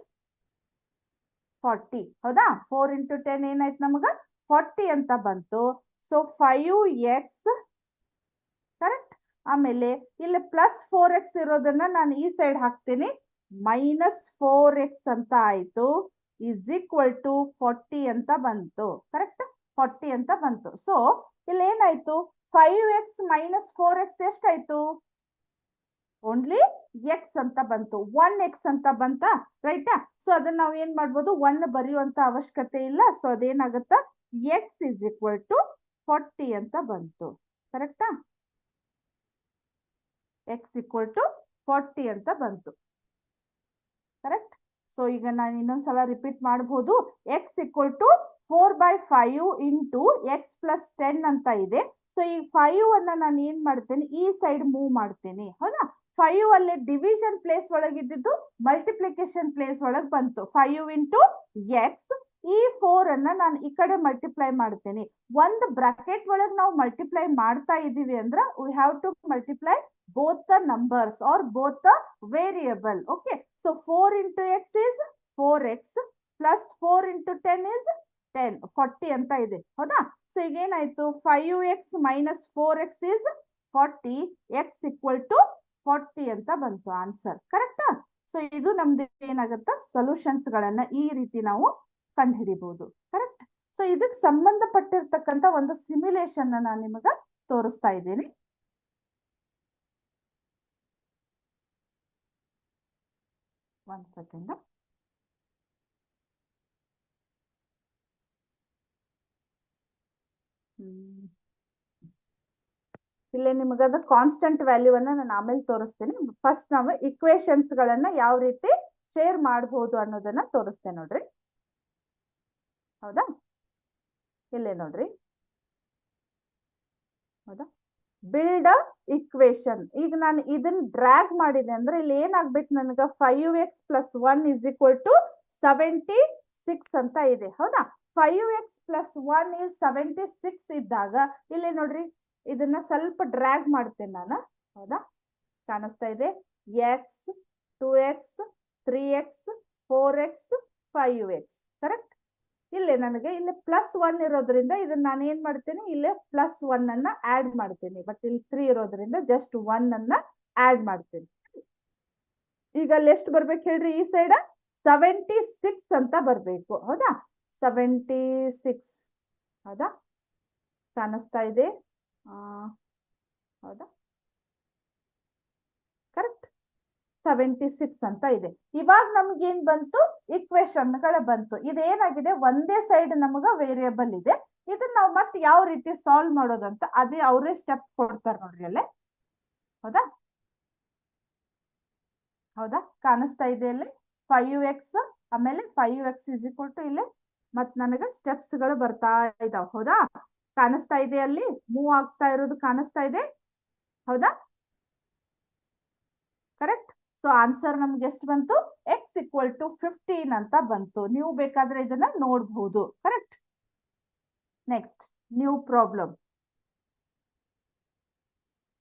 40. ಹೌದಾ? 4 into 10 ಏನಾಯ್ತು ನಮಗ 40 ಅಂತ ಬಂತು. So 5x correct. ಆಮೇಲೆ ಇಲ್ಲಿ ಪ್ಲಸ್ 4x ಇರೋದನ್ನ ನಾನು ಈ ಸೈಡ್ ಹಾಕ್ತೀನಿ, ಮೈನಸ್ 4x ಅಂತ ಆಯ್ತು, ಇಸ್ ಈಕ್ವಲ್ ಟು 40 ಅಂತ ಬಂತು. ಕರೆಕ್ಟ್, 40 ಅಂತ ಬಂತು. ಸೊ ಇಲ್ಲಿ ಏನಾಯ್ತು, 5x ಮೈನಸ್ 4x ಎಷ್ಟಾಯ್ತು, ಓನ್ಲಿ ಎಕ್ಸ್ ಅಂತ ಬಂತು, 1x ಅಂತ ಬಂತ, ರೈಟಾ? ಸೊ ಅದನ್ನ ನಾವ್ ಏನ್ ಮಾಡ್ಬೋದು, 1 ಬರೆಯುವಂತ ಅವಶ್ಯಕತೆ ಇಲ್ಲ. ಸೊ ಅದೇನಾಗತ್ತ, ಎಕ್ಸ್ ಇಸ್ ಈಕ್ವಲ್ ಟು 40 ಅಂತ ಬಂತು. ಕರೆಕ್ಟಾ? ಎಕ್ಸ್ ಈಕ್ವಲ್ ಟು 40 ಅಂತ ಬಂತು. ಕರೆಕ್ಟ್. ಸೊ ಈಗ ನಾನು ಇನ್ನೊಂದ್ಸಲ ರಿಪೀಟ್ ಮಾಡಬಹುದು. X equal to 4/5 into X plus 10 ಅಂತ ಇದೆ. ಸೊ ಈ 5 ಅನ್ನ ನಾನು ಏನ್ ಮಾಡ್ತೇನೆ, ಈ ಸೈಡ್ ಮೂವ್ ಮಾಡ್ತೀನಿ. ಹೌದಾ? 5 ಅಲ್ಲಿ ಡಿವಿಷನ್ ಪ್ಲೇಸ್ ಒಳಗಿದ್ದು ಮಲ್ಟಿಪ್ಲಿಕೇಶನ್ ಪ್ಲೇಸ್ ಒಳಗ್ ಬಂತು. 5 ಇಂಟು ಎಕ್ಸ್, ಈ 4 ಅನ್ನ ನಾನು ಈ ಕಡೆ ಮಲ್ಟಿಪ್ಲೈ ಮಾಡ್ತೇನೆ. ಒಂದು ಬ್ರಾಕೆಟ್ ಒಳಗ್ ನಾವು ಮಲ್ಟಿಪ್ಲೈ ಮಾಡ್ತಾ ಇದೀವಿ ಅಂದ್ರೆ we have to multiply both the numbers or both the variable. Okay, so 4 into x is 4x plus 4 into 10 is 10, 40 ಅಂತ ಇದೆ. ಹೌದಾ? ಸೊ ಈಗ ಏನಾಯ್ತು, 5x minus 4x is 40, x equal to 40 ಅಂತ ಬಂತು ಆನ್ಸರ್. ಕರೆಕ್ಟಾ? ಸೊ ಇದು ನಮ್ದು ಏನಾಗತ್ತ, ಸೊಲ್ಯೂಷನ್ಸ್ ಗಳನ್ನ ಈ ರೀತಿ ನಾವು ಕಂಡುಹಿಡಿಬಹುದು. ಕರೆಕ್ಟ್. ಸೊ ಇದಕ್ಕೆ ಸಂಬಂಧಪಟ್ಟಿರ್ತಕ್ಕಂಥ ಒಂದು ಸಿಮ್ಯುಲೇಷನ್ ನಾನು ನಿಮಗ ತೋರಿಸ್ತಾ ಇದ್ದೀನಿ. One second. ಇಲ್ಲೇ ನಿಮಗದ ಕಾನ್ಸ್ಟೆಂಟ್ ವ್ಯಾಲ್ಯೂ ಅನ್ನ ನಾನು ಆಮೇಲೆ ತೋರಿಸ್ತೀನಿ. ಫಸ್ಟ್ ನಾವು ಇಕ್ವೇಶನ್ಸ್ ಗಳನ್ನ ಯಾವ ರೀತಿ ಶೇರ್ ಮಾಡಬಹುದು ಅನ್ನೋದನ್ನ ತೋರಿಸ್ತೇನೆ ನೋಡ್ರಿ. ಹೌದಾ? ಇಲ್ಲೇ ನೋಡ್ರಿ. ಹೌದಾ? Build a equation. ಈಗ ನಾನು ಇದನ್ನ ಡ್ರ್ಯಾಗ್ ಮಾಡಿದೆ ಅಂದ್ರೆ ಇಲ್ಲಿ ಏನಾಗ್ಬೇಕು, ನನಗ 5x plus 1 is equal to 76 ಅಂತ ಇದೆ. ಹೌದಾ? 5x plus 1 is 76 ಇದ್ದಾಗ ಇಲ್ಲಿ ನೋಡ್ರಿ, ಇದನ್ನ ಸ್ವಲ್ಪ ಡ್ರ್ಯಾಗ್ ಮಾಡ್ತೇನೆ ನಾನು. ಹೌದಾ? ಕಾಣಿಸ್ತಾ ಇದೆ, X, 2x, 3x, 4x, 5x. Correct. ಇಲ್ಲಿ ನನಗೆ ಇಲ್ಲಿ ಪ್ಲಸ್ 1 ಇರೋದ್ರಿಂದ ಇದನ್ನ ನಾನು ಏನ್ ಮಾಡ್ತೇನೆ, ಇಲ್ಲಿ ಪ್ಲಸ್ 1 ಅನ್ನ ಆಡ್ ಮಾಡ್ತೇನೆ. ಬಟ್ ಇಲ್ಲಿ 3 ಇರೋದ್ರಿಂದ ಜಸ್ಟ್ 1 ಅನ್ನ ಆಡ್ ಮಾಡ್ತೇನೆ. ಈಗ ಅಲ್ಲಿ ಎಷ್ಟು ಬರ್ಬೇಕು ಹೇಳ್ರಿ, ಈ ಸೈಡ್ 76 ಅಂತ ಬರ್ಬೇಕು. ಹೌದಾ? 76. ಹೌದಾ? ಕಾಣಿಸ್ತಾ ಇದೆ? ಹೌದಾ? ಕರೆಕ್ಟ್. 76 ಅಂತ ಇದೆ. ಇವಾಗ ನಮ್ಗೆ ಏನ್ ಬಂತು, ಇಕ್ವೇಶನ್ ಗಳ ಬಂತು. ಇದೇನಾಗಿದೆ, ಒಂದೇ ಸೈಡ್ ನಮಗ ವೇರಿಯಬಲ್ ಇದೆ. ಇದನ್ನ ನಾವು ಮತ್ತೆ ಯಾವ ರೀತಿ ಸಾಲ್ವ್ ಮಾಡೋದಂತ ಅದೇ ಅವರೇ ಸ್ಟೆಪ್ ಕೊಡ್ತಾರೆ ನೋಡ್ರಿ ಅಲ್ಲೇ. ಹೌದಾ? ಹೌದಾ? ಕಾಣಿಸ್ತಾ ಇದೆ ಅಲ್ಲಿ 5x, ಆಮೇಲೆ 5x is equal to ಇಲ್ಲಿ ಮತ್ ನನಗೆ ಸ್ಟೆಪ್ಸ್ ಗಳು ಬರ್ತಾ ಇದಾವ. ಹೌದಾ? ಕಾಣಿಸ್ತಾ ಇದೆ, ಅಲ್ಲಿ ಮೂವ್ ಆಗ್ತಾ ಇರೋದು ಕಾಣಿಸ್ತಾ ಇದೆ. ಹೌದಾ? ಕರೆಕ್ಟ್. ಸೊ ಆನ್ಸರ್ ನಮ್ಗೆ ಎಷ್ಟು ಬಂತು, ಎಕ್ಸ್ ಈಕ್ವಲ್ ಟು 15 ಅಂತ ಬಂತು. ನೀವು ಬೇಕಾದ್ರೆ ಇದನ್ನ ನೋಡಬಹುದು. ಕರೆಕ್ಟ್. Next new problem.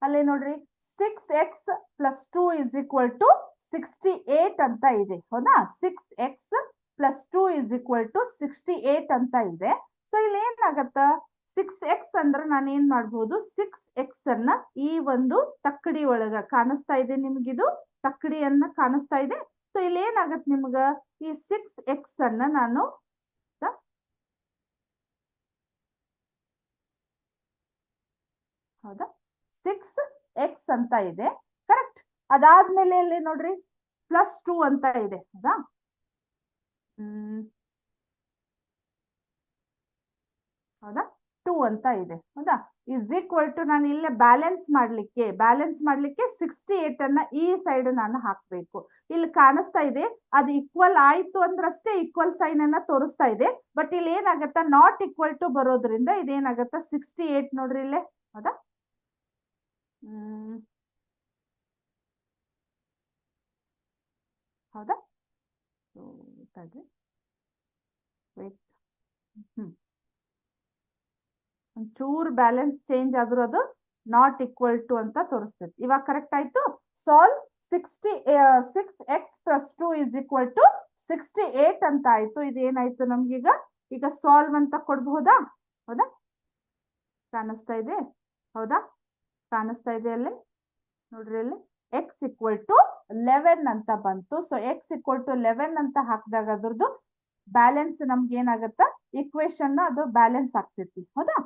ಅಲ್ಲೇ ನೋಡ್ರಿ, 6x plus 2 is equal to 68 ಅಂತ ಇದೆ. ಹೌದಾ? 6x plus 2 is equal to 68 ಅಂತ ಇದೆ. ಸೊ ಇಲ್ಲಿ ಏನಾಗತ್ತ, 6x ಅಂದ್ರೆ ನಾನು ಏನ್ ಮಾಡ್ಬೋದು, 6x ಅನ್ನ ಈ ಒಂದು ತಕ್ಕಡಿ ಒಳಗ ಕಾಣಿಸ್ತಾ ಇದೆ ನಿಮ್ಗಿದು ತಕ್ಕಡಿಯನ್ನ ಕಾಣಿಸ್ತಾ ಇದೆ. ಸೊ ಇಲ್ಲಿ ಏನಾಗತ್ತೆ ನಿಮ್ಗ, ಈ 6x ಅನ್ನ ನಾನು ಹೌದಾ 6x ಅಂತ ಇದೆ. ಕರೆಕ್ಟ್. ಅದಾದ್ಮೇಲೆ ಇಲ್ಲಿ ನೋಡ್ರಿ ಪ್ಲಸ್ 2 ಅಂತ ಇದೆ. ಹೌದಾ? ಹೌದಾ? 2 ಅಂತ ಇದೆ. ಹೌದಾ? ಇಸ್ ಈಕ್ವಲ್ ಟು ನಾನು ಇಲ್ಲೇ ಬ್ಯಾಲೆನ್ಸ್ ಮಾಡ್ಲಿಕ್ಕೆ 68 ಅನ್ನ ಈ ಸೈಡ್ ನಾನು ಹಾಕ್ಬೇಕು. ಇಲ್ಲಿ ಕಾಣಿಸ್ತಾ ಇದೆ, ಅದು ಈಕ್ವಲ್ ಆಯ್ತು ಅಂದ್ರಷ್ಟೇ ಈಕ್ವಲ್ ಸೈನ್ ಅನ್ನ ತೋರಿಸ್ತಾ ಇದೆ. ಬಟ್ ಇಲ್ಲಿ ಏನಾಗತ್ತ, ನಾಟ್ ಈಕ್ವಲ್ ಟು ಬರೋದ್ರಿಂದ ಇದೇನಾಗತ್ತ 68 ನೋಡ್ರಿ ಇಲ್ಲೇ. ಹೌದಾ? ಹೌದಾ? ಒಂಚೂರು ಬ್ಯಾಲೆನ್ಸ್ ಚೇಂಜ್ ಆದ್ರೂ ಅದು ನಾಟ್ ಈಕ್ವಲ್ ಟು ಅಂತ ತೋರಿಸ್ತೈತಿ. ಇವಾಗ ಕರೆಕ್ಟ್ ಆಯ್ತು. Solve 6x plus 2 is equal to 68 ಅಂತ ಆಯ್ತು. ಇದೇನಾಯ್ತು ನಮ್ಗೀಗ ಈಗ ಸಾಲ್ವ್ ಅಂತ ಕೊಡ್ಬಹುದಾ? ಹೌದಾ? ಕಾಣಿಸ್ತಾ ಇದೆ? ಹೌದಾ? ಕಾಣಿಸ್ತಾ ಇದೆ ಅಲ್ಲಿ ನೋಡ್ರಿ, ಅಲ್ಲಿ x equal to 11 ಅಂತ ಬಂತು. ಸೊ x equal to 11 ಅಂತ ಹಾಕಿದಾಗ ಅದ್ರದ್ದು ಬ್ಯಾಲೆನ್ಸ್ ನಮ್ಗೆ ಏನಾಗತ್ತ, ಇಕ್ವೇಶನ್ ಅದು ಬ್ಯಾಲೆನ್ಸ್ ಆಗ್ತೈತಿ. ಹೌದಾ?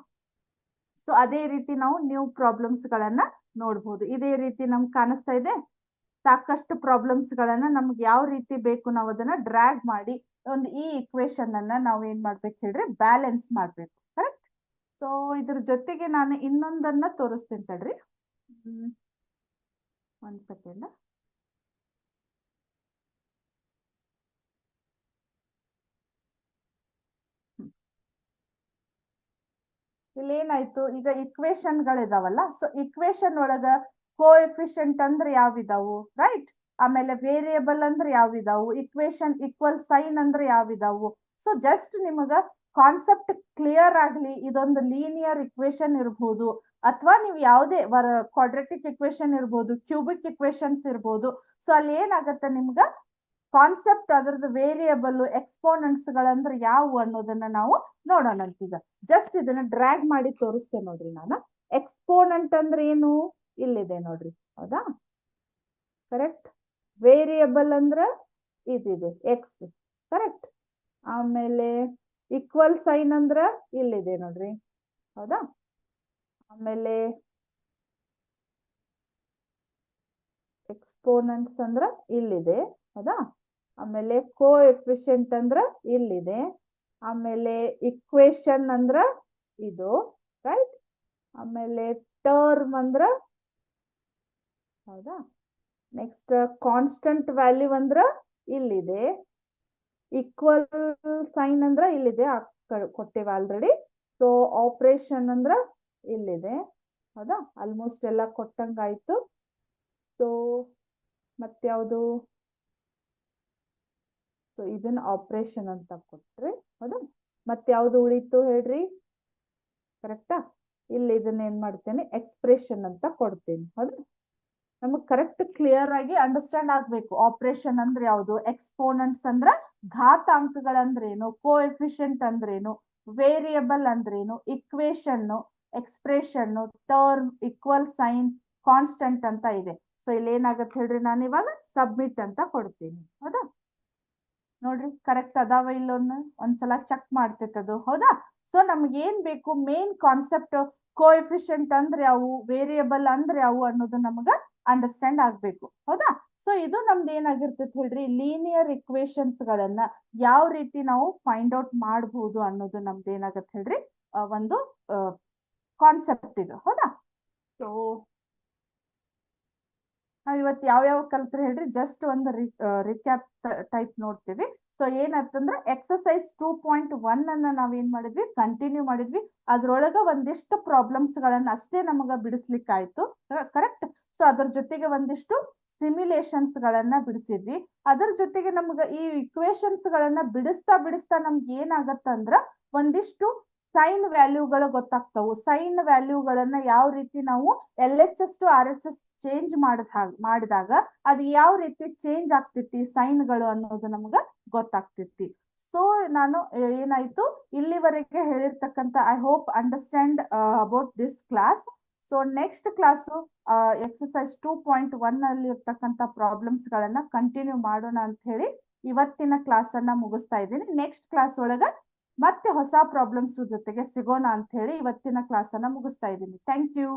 ಸೊ ಅದೇ ರೀತಿ ನಾವು ನ್ಯೂ ಪ್ರಾಬ್ಲಮ್ಸ್ ಗಳನ್ನ ನೋಡ್ಬೋದು. ಇದೇ ರೀತಿ ನಮ್ಗೆ ಕಾಣಿಸ್ತಾ ಇದೆ. ಸಾಕಷ್ಟು ಪ್ರಾಬ್ಲಮ್ಸ್ ಗಳನ್ನ ನಮ್ಗೆ ಯಾವ ರೀತಿ ಬೇಕು ನಾವು ಅದನ್ನ ಡ್ರ್ಯಾಗ್ ಮಾಡಿ ಒಂದು ಈ ಇಕ್ವೇಶನ್ ಅನ್ನ ನಾವು ಏನ್ ಮಾಡ್ಬೇಕು ಹೇಳ್ರಿ, ಬ್ಯಾಲೆನ್ಸ್ ಮಾಡ್ಬೇಕು. ಕರೆಕ್ಟ್? ಸೊ ಇದ್ರ ಜೊತೆಗೆ ನಾನು ಇನ್ನೊಂದನ್ನ ತೋರಿಸ್ತೀನಿ ತಡ್ರಿ. ಒಂದ್ ಸೆಕೆಂಡ್. ಇಲ್ಲಿ ಏನಾಯ್ತು, ಈಗ ಇಕ್ವೇಶನ್ ಗಳಿದಾವಲ್ಲ, ಸೊ ಇಕ್ವೇಶನ್ ಒಳಗ ಕೋಎಫಿಷಿಯಂಟ್ ಅಂದ್ರೆ ಯಾವಿದಾವು, ರೈಟ್? ಆಮೇಲೆ ವೇರಿಯಬಲ್ ಅಂದ್ರೆ ಯಾವಿದಾವು, ಇಕ್ವೇಶನ್ ಈಕ್ವಲ್ ಸೈನ್ ಅಂದ್ರೆ ಯಾವಿದಾವು. ಸೊ ಜಸ್ಟ್ ನಿಮಗ ಕಾನ್ಸೆಪ್ಟ್ ಕ್ಲಿಯರ್ ಆಗ್ಲಿ, ಇದೊಂದು ಲೀನಿಯರ್ ಇಕ್ವೇಶನ್ ಇರ್ಬೋದು, ಅಥವಾ ನೀವು ಯಾವುದೇ ಕ್ವಾಡ್ರಾಟಿಕ್ ಇಕ್ವೇಶನ್ ಇರ್ಬೋದು, ಕ್ಯೂಬಿಕ್ ಇಕ್ವೇಶನ್ಸ್ ಇರ್ಬೋದು. ಸೊ ಅಲ್ಲಿ ಏನಾಗತ್ತೆ ನಿಮ್ಗ ಕಾನ್ಸೆಪ್ಟ್, ಅದ್ರದ್ದು ವೇರಿಯಬಲ್, ಎಕ್ಸ್ಪೋನೆಂಟ್ಸ್ ಗಳಂದ್ರೆ ಯಾವುವು ಅನ್ನೋದನ್ನ ನಾವು ನೋಡೋಣಂತೀಗ. ಜಸ್ಟ್ ಇದನ್ನ ಡ್ರ್ಯಾಗ್ ಮಾಡಿ ತೋರಿಸ್ತೇನೆ ನೋಡ್ರಿ ನಾನು. ಎಕ್ಸ್ಪೋನೆಂಟ್ ಅಂದ್ರೆ ಏನು, ಇಲ್ಲಿದೆ ನೋಡ್ರಿ. ಹೌದಾ? ಕರೆಕ್ಟ್. ವೇರಿಯಬಲ್ ಅಂದ್ರ ಇದಿದೆ ಎಕ್ಸ್. ಕರೆಕ್ಟ್. ಆಮೇಲೆ ಈಕ್ವಲ್ ಸೈನ್ ಅಂದ್ರ ಇಲ್ಲಿದೆ ನೋಡ್ರಿ. ಹೌದಾ? ಆಮೇಲೆ ಎಕ್ಸ್ಪೋನೆಂಟ್ಸ್ ಅಂದ್ರ ಇಲ್ಲಿದೆ. ಹೌದಾ? ಆಮೇಲೆ ಕೋಎಫಿಷಿಯಂಟ್ ಅಂದ್ರ ಇಲ್ಲಿದೆ. ಆಮೇಲೆ ಇಕ್ವೇಶನ್ ಅಂದ್ರ ಇದು, ರೈಟ್? ಆಮೇಲೆ ಟರ್ಮ್ ಅಂದ್ರ, ಹೌದಾ? ನೆಕ್ಸ್ಟ್ ಕಾನ್ಸ್ಟಂಟ್ ವ್ಯಾಲ್ಯೂ ಅಂದ್ರ ಇಲ್ಲಿದೆ. ಈಕ್ವಲ್ ಸೈನ್ ಅಂದ್ರ ಇಲ್ಲಿದೆ, ಕೊಟ್ಟೇವ ಆಲ್ರೆಡಿ. ಸೊ ಆಪರೇಷನ್ ಅಂದ್ರ ಇಲ್ಲಿದೆ. ಹೌದಾ? ಆಲ್ಮೋಸ್ಟ್ ಎಲ್ಲ ಕೊಟ್ಟಂಗಾಯ್ತು. ಸೊ ಮತ್ಯಾವುದು, ಸೊ ಇದನ್ನ ಆಪರೇಷನ್ ಅಂತ ಕೊಟ್ರಿ. ಹೌದಾ? ಮತ್ಯಾವ್ದು ಉಳಿತು ಹೇಳ್ರಿ? ಕರೆಕ್ಟಾ? ಇಲ್ಲಿ ಇದನ್ನ ಏನ್ ಮಾಡ್ತೇನೆ, ಎಕ್ಸ್ಪ್ರೆಷನ್ ಅಂತ ಕೊಡ್ತೀನಿ. ಹೌದಾ? ನಮಗ್ ಕರೆಕ್ಟ್ ಕ್ಲಿಯರ್ ಆಗಿ ಅಂಡರ್ಸ್ಟ್ಯಾಂಡ್ ಆಗ್ಬೇಕು. ಆಪರೇಷನ್ ಅಂದ್ರೆ ಯಾವುದು, ಎಕ್ಸ್ಪೋನೆಂಟ್ಸ್ ಅಂದ್ರ ಘಾತಾಂಕಗಳಂದ್ರೇನು, ಕೋಎಫಿಷಿಯಂಟ್ ಅಂದ್ರೇನು, ವೇರಿಯಬಲ್ ಅಂದ್ರೇನು, equation, expression, term, equal sign, constant ಅಂತ ಇದೆ. ಸೊ ಇಲ್ಲಿ ಏನಾಗತ್ತೆ ಹೇಳ್ರಿ, ನಾನು ಇವಾಗ ಸಬ್ಮಿಟ್ ಅಂತ ಕೊಡ್ತೀನಿ. ಹೌದಾ? ನೋಡ್ರಿ ಕರೆಕ್ಟ್ ಅದಾವ ಇಲ್ಲೊಂದು ಒಂದ್ಸಲ ಚೆಕ್ ಮಾಡ್ತೈತದು. ಹೌದಾ? ಸೊ ನಮ್ಗೆ ಏನ್ ಬೇಕು, ಮೇನ್ ಕಾನ್ಸೆಪ್ಟ್ ಕೋಎಫಿಷಿಯಂಟ್ ಅಂದ್ರೆ ಯಾವು, ವೇರಿಯಬಲ್ ಅಂದ್ರೆ ಯಾವು ಅನ್ನೋದು ನಮಗ ಅಂಡರ್ಸ್ಟ್ಯಾಂಡ್ ಆಗ್ಬೇಕು. ಹೌದಾ? ಸೊ ಇದು ನಮ್ದು ಏನಾಗಿರ್ತೈತಿ ಹೇಳ್ರಿ, ಲೀನಿಯರ್ ಇಕ್ವೇಶನ್ಸ್ ಗಳನ್ನ ಯಾವ ರೀತಿ ನಾವು ಫೈಂಡ್ ಔಟ್ ಮಾಡಬಹುದು ಅನ್ನೋದು ನಮ್ದು ಏನಾಗತ್ತೆ ಹೇಳ್ರಿ, ಒಂದು ಕಾನ್ಸೆಪ್ಟ್ ಇದು. ಹೌದಾ? ಸೊ ನಾವ್ ಇವತ್ತು ಯಾವ್ಯಾವ ಕಲ್ತ್ರೆ ಹೇಳ್ರಿ, ಜಸ್ಟ್ ಒಂದು ರಿಕ್ಯಾಪ್ ಟೈಪ್ ನೋಡ್ತೀವಿ. ಸೊ ಏನಾಯ್ತಂದ್ರೆ ಎಕ್ಸರ್ಸೈಸ್ 2.1 ಅನ್ನ ನಾವೇನ್ ಮಾಡಿದ್ವಿ, ಕಂಟಿನ್ಯೂ ಮಾಡಿದ್ವಿ. ಅದ್ರೊಳಗ ಒಂದಿಷ್ಟು ಪ್ರಾಬ್ಲಮ್ಸ್ ಗಳನ್ನ ಅಷ್ಟೇ ನಮಗ ಬಿಡಿಸ್ಲಿಕ್ಕಾಯ್ತು. ಕರೆಕ್ಟ್. ಸೊ ಅದ್ರ ಜೊತೆಗೆ ಒಂದಿಷ್ಟು ಸಿಮ್ಯುಲೇಷನ್ಸ್ ಗಳನ್ನ ಬಿಡಿಸಿದ್ವಿ. ಅದ್ರ ಜೊತೆಗೆ ನಮ್ಗ ಈ ಇಕ್ವೇಶನ್ಸ್ ಗಳನ್ನ ಬಿಡಿಸ್ತಾ ಬಿಡಿಸ್ತಾ ನಮ್ಗೆ ಏನಾಗತ್ತಂದ್ರ ಒಂದಿಷ್ಟು ಸೈನ್ ವ್ಯಾಲ್ಯೂಗಳು ಗೊತ್ತಾಗ್ತಾವು. ಸೈನ್ ವ್ಯಾಲ್ಯೂಗಳನ್ನ ಯಾವ ರೀತಿ ನಾವು LHS to RHS ಚೇಂಜ್ ಮಾಡಿದಾಗ ಅದು ಯಾವ ರೀತಿ ಚೇಂಜ್ ಆಗ್ತೈತಿ ಸೈನ್ಗಳು ಅನ್ನೋದು ನಮ್ಗ ಗೊತ್ತಾಗ್ತೈತಿ. ಸೊ ನಾನು ಏನಾಯ್ತು ಇಲ್ಲಿವರೆಗೆ ಹೇಳಿರ್ತಕ್ಕಂಥ I hope understand about this class. So next class exercise 2.1 ಅಲ್ಲಿ ಇರ್ತಕ್ಕಂಥ ಪ್ರಾಬ್ಲಮ್ಸ್ ಗಳನ್ನ ಕಂಟಿನ್ಯೂ ಮಾಡೋಣ ಅಂತ ಹೇಳಿ ಇವತ್ತಿನ ಕ್ಲಾಸ್ ಅನ್ನ ಮುಗಿಸ್ತಾ ಇದ್ದೀನಿ. ನೆಕ್ಸ್ಟ್ ಕ್ಲಾಸ್ ಒಳಗ ಮತ್ತೆ ಹೊಸ ಪ್ರಾಬ್ಲಮ್ಸ್ ಜೊತೆಗೆ ಸಿಗೋಣ ಅಂತ ಹೇಳಿ ಇವತ್ತಿನ ಕ್ಲಾಸ್ ಅನ್ನ ಮುಗಿಸ್ತಾ ಇದ್ದೀನಿ. Thank you.